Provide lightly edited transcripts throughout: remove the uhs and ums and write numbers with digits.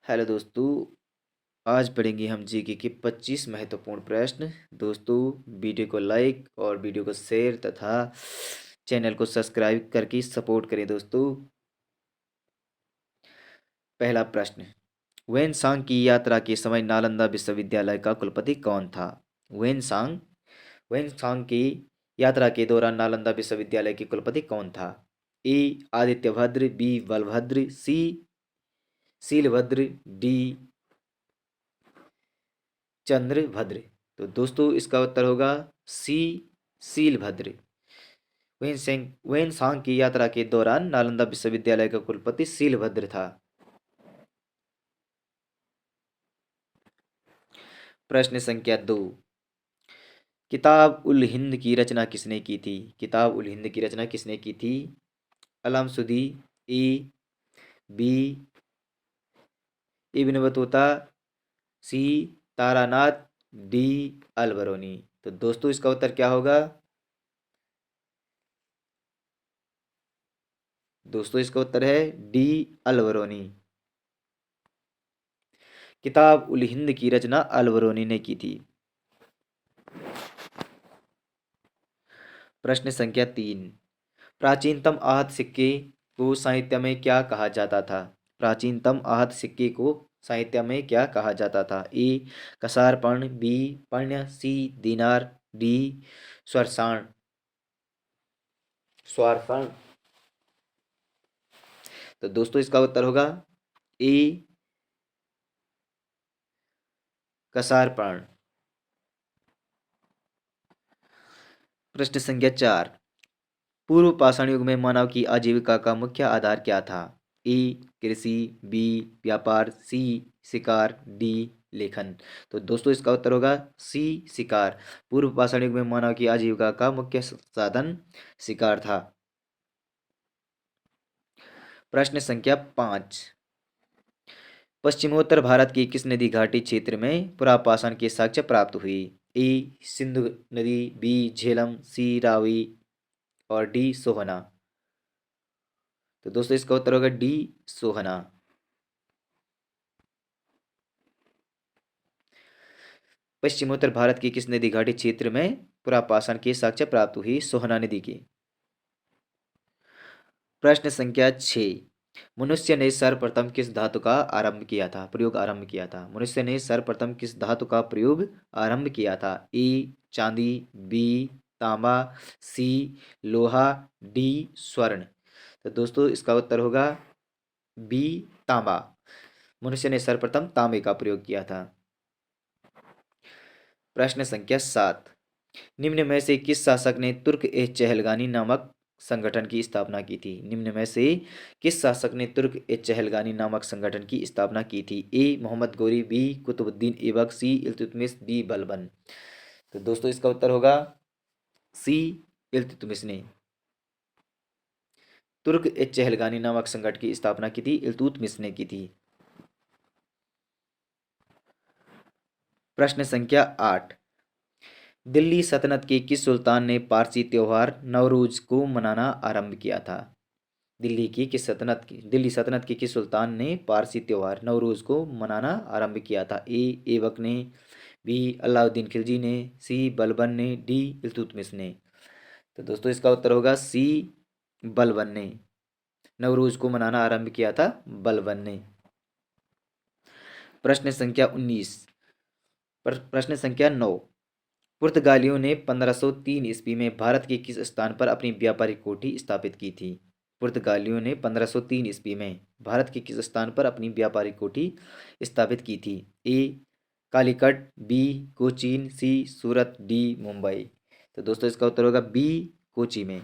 Hello दोस्तों। आज पढ़ेंगे हम जीके के 25 महत्वपूर्ण प्रश्न। दोस्तों, वीडियो को लाइक और वीडियो को शेयर तथा चैनल को सब्सक्राइब करके सपोर्ट करें। दोस्तों, पहला प्रश्न, वेनसांग की यात्रा के समय नालंदा विश्वविद्यालय का कुलपति कौन था? वेनसांग वेनसांग की यात्रा के दौरान नालंदा विश्वविद्यालय के कुलपति कौन था? ए आदित्यभद्र, बी बलभद्र, सी शीलभद्र, डी चंद्रभद्र। तो दोस्तों, इसका उत्तर होगा सी शीलभद्र। वेनसांग की यात्रा के दौरान नालंदा विश्वविद्यालय का कुलपति शीलभद्र था। प्रश्न संख्या 2, किताब उल हिंद की रचना किसने की थी? किताब उल हिंद की रचना किसने की थी? Al Masudi, A B Ibn Battuta, C Taranath, D Alberuni. तो दोस्तों, इसका उत्तर क्या होगा? दोस्तों, इसका उत्तर है डी अलबरूनी। किताब उल हिंद की रचना अलबरूनी ने की थी। प्रश्न संख्या 3, प्राचीनतम आहत सिक्के को साहित्य में क्या कहा जाता था? प्राचीनतम आहत सिक्के को साहित्य में क्या कहा जाता था? ए कसारपर्ण, बी पण्य, सी दीनार, डी स्वरसाण स्वरपर्ण। तो दोस्तों, इसका उत्तर होगा ए कसारपर्ण। प्रश्न संख्या 4, पूर्व पाषाण युग में मानव की आजीविका का मुख्य आधार क्या था? ए कृषि, बी व्यापार, सी शिकार, डी लेखन। तो दोस्तों, इसका उत्तर होगा सी शिकार। पूर्व पाषाण युग में मानव की आजीविका का मुख्य साधन शिकार था। प्रश्न संख्या 5, पश्चिमोत्तर भारत की किस नदी घाटी क्षेत्र में पुरापाषाण के साक्ष्य प्राप्त हुई? ए सिंधु नदी, बी झेलम, सी रावी और डी सोहना। तो दोस्तों, इसका उत्तर होगा डी सोहना। पश्चिमोत्तर भारत की किस नदी घाटी क्षेत्र में पुरापाषाण के साक्ष्य प्राप्त हुई? सोहना नदी की। प्रश्न संख्या 6, मनुष्य ने सर्वप्रथम किस धातु का प्रयोग आरंभ किया था? मनुष्य ने सर्वप्रथम किस धातु का प्रयोग आरंभ किया था? ए चांदी, बी तांबा, सी लोहा, डी स्वर्ण। तो दोस्तों, इसका उत्तर होगा बी तांबा। मनुष्य ने सर्वप्रथम तांबे का प्रयोग किया था। प्रश्न संख्या 7, निम्न में से किस शासक ने तुर्क ए चहलगानी नामक संगठन की स्थापना की थी? निम्न में से किस शासक ने तुर्क ए चहलगानी नामक संगठन की स्थापना की थी? ए मोहम्मद गौरी, बी कुतुबुद्दीन ऐबक, सी इल्तुतमिश, डी बलबन। तो दोस्तों, इसका उत्तर होगा सी इल्तुतमिश ने। तुर्क ए चहलगानी नामक संगठन की स्थापना की थी इल्तुतमिश ने की थी। प्रश्न संख्या 8, दिल्ली सल्तनत के किस सुल्तान ने पारसी त्योहार नवरोज को मनाना आरंभ किया था? दिल्ली सल्तनत के किस सुल्तान ने पारसी त्योहार नवरोज को मनाना आरंभ किया था? ए ऐबक ने, बी अलाउद्दीन खिलजी ने, सी बलबन ने, डी इल्तुतमिश ने। तो दोस्तों, इसका उत्तर होगा सी बलबन ने। नवरोज को मनाना आरंभ किया था बलबन ने। प्रश्न संख्या 19, प्रश्न संख्या 9, पुर्तगालियों ने 1503 ईस्वी में भारत के किस स्थान पर अपनी व्यापारिक कोठी स्थापित की थी? पुर्तगालियों ने 1503 ईस्वी में भारत के किस स्थान पर अपनी व्यापारिक कोठी स्थापित की थी? ए कालीकट, बी कोचीन, सी सूरत, डी मुंबई। तो दोस्तों, इसका उत्तर होगा बी कोची में।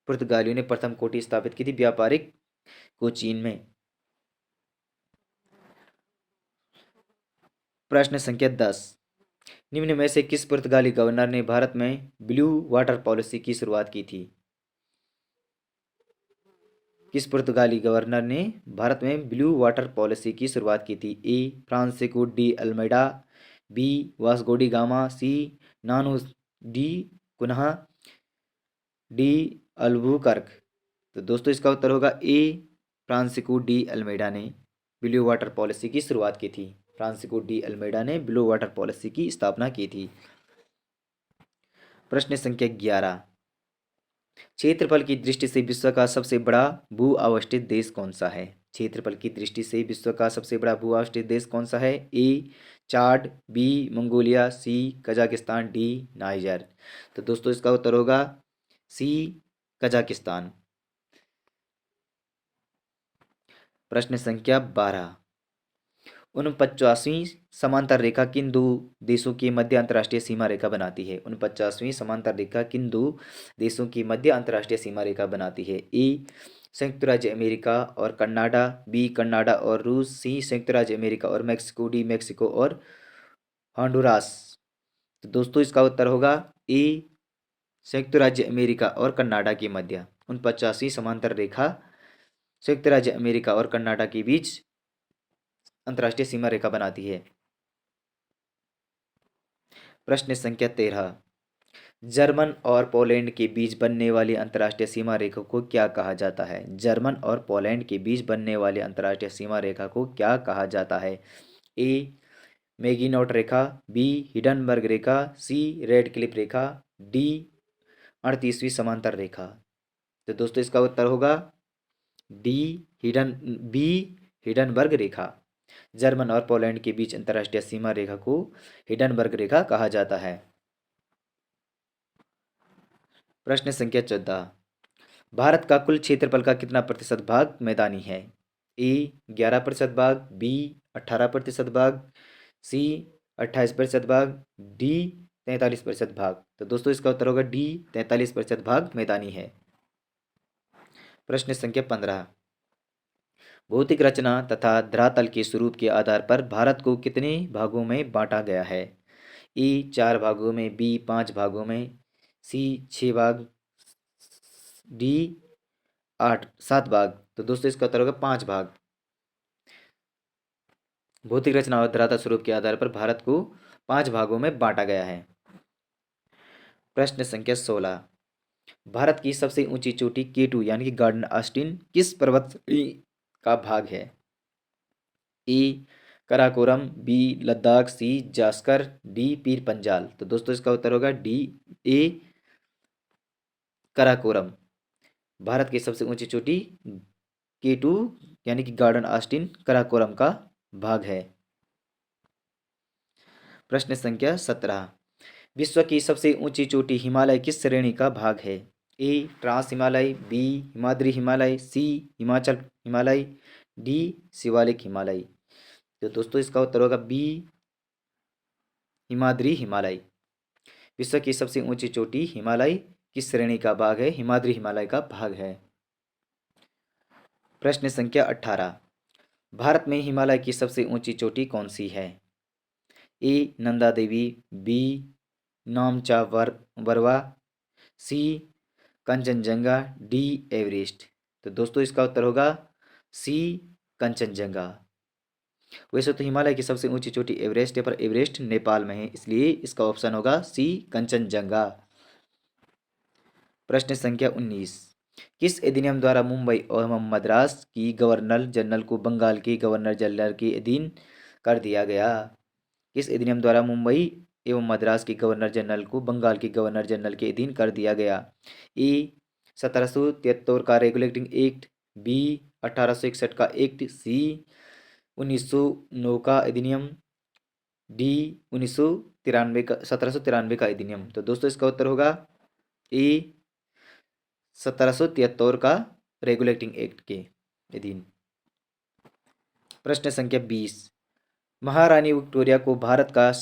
पुर्तगालियों ने प्रथम कोठी स्थापित की थी व्यापारिक कोचीन में। प्रश्न संख्या 10, निम्न में से किस पुर्तगाली गवर्नर ने भारत में ब्लू वाटर पॉलिसी की शुरुआत की थी? किस पुर्तगाली गवर्नर ने भारत में ब्लू वाटर पॉलिसी की शुरुआत की थी? A Francisco de Almeida, B Vasco da Gama, C Nuno da Cunha, de Albuquerque. तो दोस्तों, इसका उत्तर होगा ए फ्रांसिस्को डी अल्मेडा ने। ब्लू वाटर पॉलिसी की शुरुआत की थी? फ्रांसिस्को डी अल्मेडा ने ब्लू वाटर पॉलिसी की स्थापना की थी। प्रश्न संख्या 11, क्षेत्रफल की दृष्टि से विश्व का सबसे बड़ा भू अवस्थित देश कौन सा है? क्षेत्रफल की दृष्टि से विश्व का सबसे बड़ा भू अवस्थित देश कौन सा है? ए चाड, बी मंगोलिया, सी कजाकिस्तान, डी नाइजर। तो दोस्तों इसका उत्तर होगा सी कजाकिस्तान। प्रश्न संख्या 12, 49वीं समांतर रेखा किन दो देशों की मध्य अंतर्राष्ट्रीय सीमा रेखा बनाती है? 49वीं समांतर रेखा किन दो देशों की मध्य अंतर्राष्ट्रीय सीमा रेखा बनाती है? ए संयुक्त राज्य अमेरिका और कनाडा, बी कनाडा और रूस, सी संयुक्त राज्य अमेरिका और मेक्सिको, डी मेक्सिको और होंडुरास। तो दोस्तों इसका उत्तर होगा ए संयुक्त राज्य अमेरिका और कनाडा के मध्य 49वीं समांतर रेखा संयुक्त राज्य अमेरिका और कनाडा के बीच अंतर्राष्ट्रीय सीमा रेखा बनाती है। प्रश्न संख्या 13, जर्मन और पोलैंड के बीच बनने वाली अंतर्राष्ट्रीय सीमा रेखा को क्या कहा जाता है? जर्मन और पोलैंड के बीच बनने वाली अंतर्राष्ट्रीय सीमा रेखा को क्या कहा जाता है? ए मैगिनॉट रेखा, बी हिडनबर्ग रेखा, सी रेड क्लिफ रेखा, डी 38वीं समांतर रेखा। तो दोस्तों इसका उत्तर होगा डी बी हिडनबर्ग रेखा। जर्मन और पोलैंड के बीच अंतर्राष्ट्रीय सीमा रेखा को हिडनबर्ग रेखा कहा जाता है। प्रश्न संख्या 14, भारत का कुल क्षेत्रफल का कितना प्रतिशत भाग मैदानी है? ए 11% भाग, बी 18% भाग, सी 28% भाग, डी 43% भाग। तो दोस्तों इसका उत्तर होगा डी 43% भाग मैदानी है। प्रश्न संख्या 15, भौतिक रचना तथा धरातल के स्वरूप के आधार पर भारत को कितने भागों में बांटा गया है? ए 4 भागों में, बी 5 भागों में, सी 6 भाग, डी 7 भाग। तो दोस्तों इसका उत्तर होगा 5 भाग। भौतिक रचना और धरातल स्वरूप के आधार पर भारत को 5 भागों में बांटा गया है। प्रश्न संख्या 16, भारत की सबसे ऊंची चोटी K2 यानी कि गार्डन ऑस्टिन किस पर्वत श्रेणी का भाग है? ए कराकोरम, बी लद्दाख, सी जास्कर, डी पीर पंजाल। तो दोस्तों इसका उत्तर होगा डी ए कराकोरम। भारत की सबसे ऊंची चोटी K2 यानी कि गार्डन ऑस्टिन कराकोरम का भाग है। प्रश्न संख्या 17, विश्व की सबसे ऊंची चोटी हिमालय किस श्रेणी का भाग है? ए ट्रांस हिमालय, बी हिमाद्री हिमालय, सी हिमाचल हिमालय, डी शिवालिक हिमालय। तो दोस्तों इसका उत्तर होगा बी हिमाद्री हिमालय। विश्व की सबसे ऊंची चोटी हिमालय किस श्रेणी का भाग है? हिमाद्री हिमालय का भाग है। प्रश्न संख्या 18, भारत में हिमालय की सबसे ऊंची चोटी कौन सी है? ए नंदा देवी, बी नामचा बरवा, सी कंचनजंगा, डी एवरेस्ट। तो दोस्तों इसका उत्तर होगा सी कंचनजंगा। वैसे तो हिमालय की सबसे ऊंची चोटी एवरेस्ट है, पर एवरेस्ट नेपाल में है, इसलिए इसका ऑप्शन होगा सी कंचनजंगा। प्रश्न संख्या 19, किस अधिनियम द्वारा मुंबई एवं मद्रास की गवर्नर जनरल को बंगाल के गवर्नर जनरल के अधीन कर दिया गया? किस अधिनियम द्वारा मुंबई एवं मद्रास के गवर्नर जनरल को बंगाल के गवर्नर जनरल के अधीन कर दिया गया? ए 1773 का रेगुलेटिंग एक्ट, बी 1861 का एक्ट, सी 1909 का अधिनियम, डी 1993 का 1793 का अधिनियम। तो दोस्तों इसका उत्तर होगा ए 1773 का रेगुलेटिंग एक्ट के अधीन। प्रश्न संख्या 20, महारानी विक्टोरिया को भारत का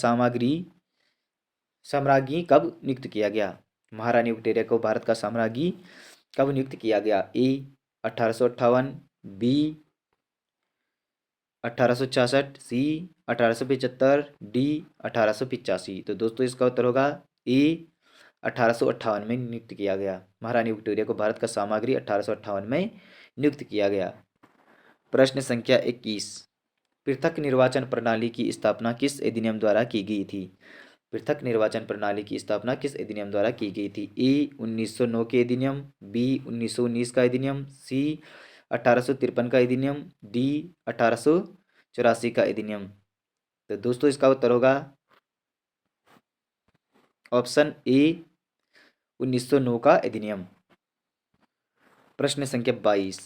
साम्राज्ञी कब नियुक्त किया गया? महारानी विक्टोरिया को भारत का साम्राज्ञी कब नियुक्त किया गया? ए 1858, बी 1866, सी 1875, डी 1885। तो दोस्तों इसका उत्तर होगा ए 1858 में नियुक्त किया गया। महारानी विक्टोरिया को भारत का सामग्री 1858 में नियुक्त किया गया। प्रश्न संख्या 21, पृथक निर्वाचन प्रणाली की स्थापना किस अधिनियम द्वारा की गई थी? पृथक निर्वाचन प्रणाली की स्थापना किस अधिनियम द्वारा की गई थी? ए 1909 के अधिनियम, बी 1919 का अधिनियम, सी 1853 का अधिनियम, डी 1884 का अधिनियम। तो दोस्तों इसका उत्तर होगा ऑप्शन ए 1909 का अधिनियम। प्रश्न संख्या 22,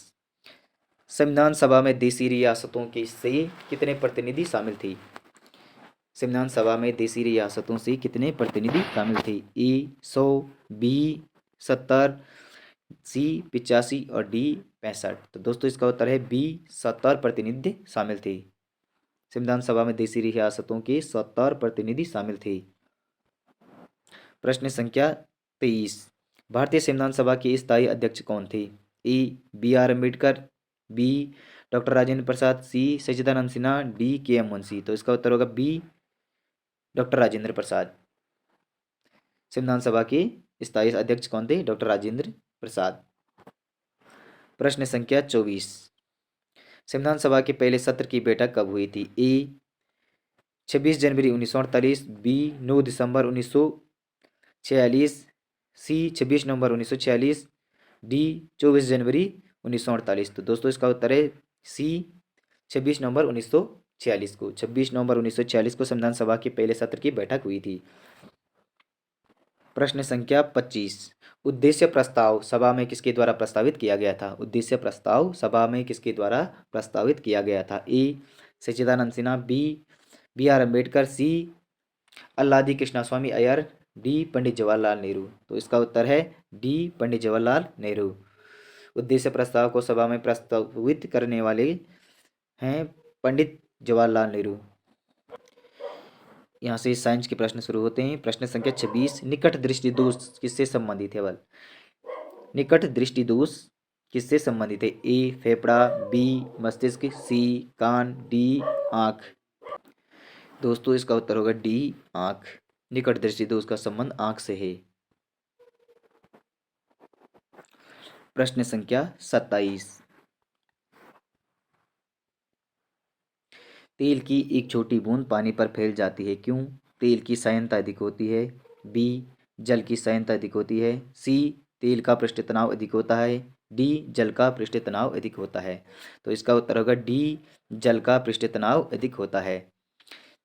संविधान सभा में देशी रियासतों के से कितने प्रतिनिधि शामिल थे? संविधान सभा में देशी रियासतों से कितने प्रतिनिधि शामिल थे? ए 100, बी 70, सी 85 और डी 65। तो दोस्तों इसका उत्तर है बी 70 प्रतिनिधि शामिल थे। संविधान सभा में देशी रियासतों के 70 प्रतिनिधि शामिल थे। प्रश्न संख्या 23, भारतीय संविधान सभा के स्थायी अध्यक्ष कौन थे? A B R Ambedkar, B doctor Rajendra Prasad, C Sachchidanand Sinha, D K M Munshi. तो इसका उत्तर होगा बी डॉक्टर राजेंद्र प्रसाद। संविधान सभा के स्थायी अध्यक्ष कौन थे? डॉक्टर राजेंद्र प्रसाद। प्रश्न संख्या 24, संविधान सभा के पहले सत्र की बैठक कब हुई थी? ए 26 जनवरी 1948, बी 9 दिसंबर 1946, सी 26 नवंबर 1946, डी 24 जनवरी 1948। तो दोस्तों इसका उत्तर है सी 26 नवंबर 1946 को। 26 नवंबर 1946 को संविधान सभा के पहले सत्र की बैठक हुई थी। प्रश्न संख्या 25, उद्देश्य प्रस्ताव सभा में किसके द्वारा प्रस्तावित किया गया था? उद्देश्य प्रस्ताव सभा में किसके द्वारा प्रस्तावित किया गया था? A Sachchidananda Sinha, B R Ambedkar, C Alladi Krishnaswamy Iyer, D Pandit Jawaharlal Nehru. तो इसका उत्तर है डी पंडित जवाहरलाल नेहरू। उद्देश्य प्रस्ताव को सभा में प्रस्तावित करने वाले हैं पंडित जवाहरलाल नेहरू। यहाँ से साइंस के प्रश्न शुरू होते हैं। प्रश्न संख्या 26, निकट दृष्टि दोष किससे संबंधित है? निकट दृष्टि दोष किससे संबंधित है? ए फेफड़ा, बी मस्तिष्क, सी कान, डी आँख। दोस्तों इसका उत्तर होगा डी आँख। निकट दृष्टि दोष का संबंध आँख से है। प्रश्न संख्या 27, तेल की एक छोटी बूंद पानी पर फैल जाती है, क्यों? तेल की सांद्रता अधिक होती है, बी जल की सांद्रता अधिक होती है, सी तेल का पृष्ठ तनाव अधिक होता है, डी जल का पृष्ठ तनाव अधिक होता है। तो इसका उत्तर होगा डी जल का पृष्ठ तनाव अधिक होता है।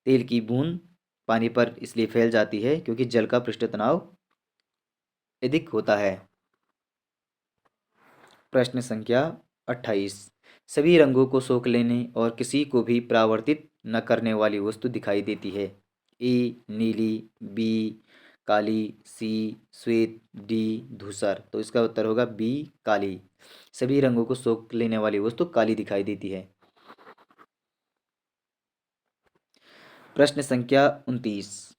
तेल की बूंद पानी पर इसलिए फैल जाती है क्योंकि जल का पृष्ठ तनाव अधिक होता है। प्रश्न संख्या 28, सभी रंगों को सोख लेने और किसी को भी परावर्तित न करने वाली वस्तु दिखाई देती है। ए नीली, बी काली, सी श्वेत, डी धूसर। तो इसका उत्तर होगा बी काली। सभी रंगों को सोख लेने वाली वस्तु काली दिखाई देती है। प्रश्न संख्या 29,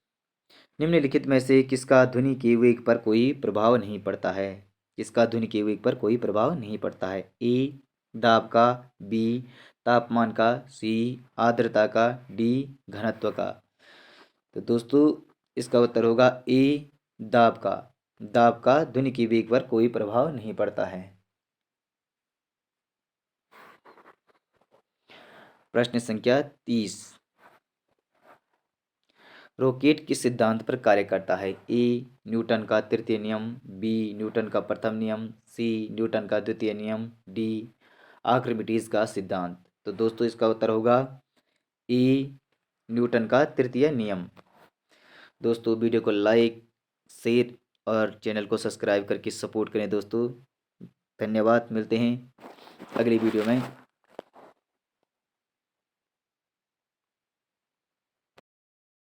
निम्नलिखित में से किसका ध्वनि के वेग पर कोई प्रभाव नहीं पड़ता है? किसका ध्वनि के वेग पर कोई प्रभाव नहीं पड़ता है? ए दाब का, बी तापमान का, सी आर्द्रता का, डी घनत्व का। तो दोस्तों इसका उत्तर होगा ए दाब का। दाब का ध्वनि के वेग पर कोई प्रभाव नहीं पड़ता है। प्रश्न संख्या 30, रॉकेट किस सिद्धांत पर कार्य करता है? ए न्यूटन का तृतीय नियम, बी न्यूटन का प्रथम नियम, सी न्यूटन का द्वितीय नियम, डी आर्किमिडीज का सिद्धांत। तो दोस्तों इसका उत्तर होगा ए न्यूटन का तृतीय नियम। दोस्तों वीडियो को लाइक, शेयर और चैनल को सब्सक्राइब करके सपोर्ट करें दोस्तों। धन्यवाद, मिलते हैं अगली वीडियो में।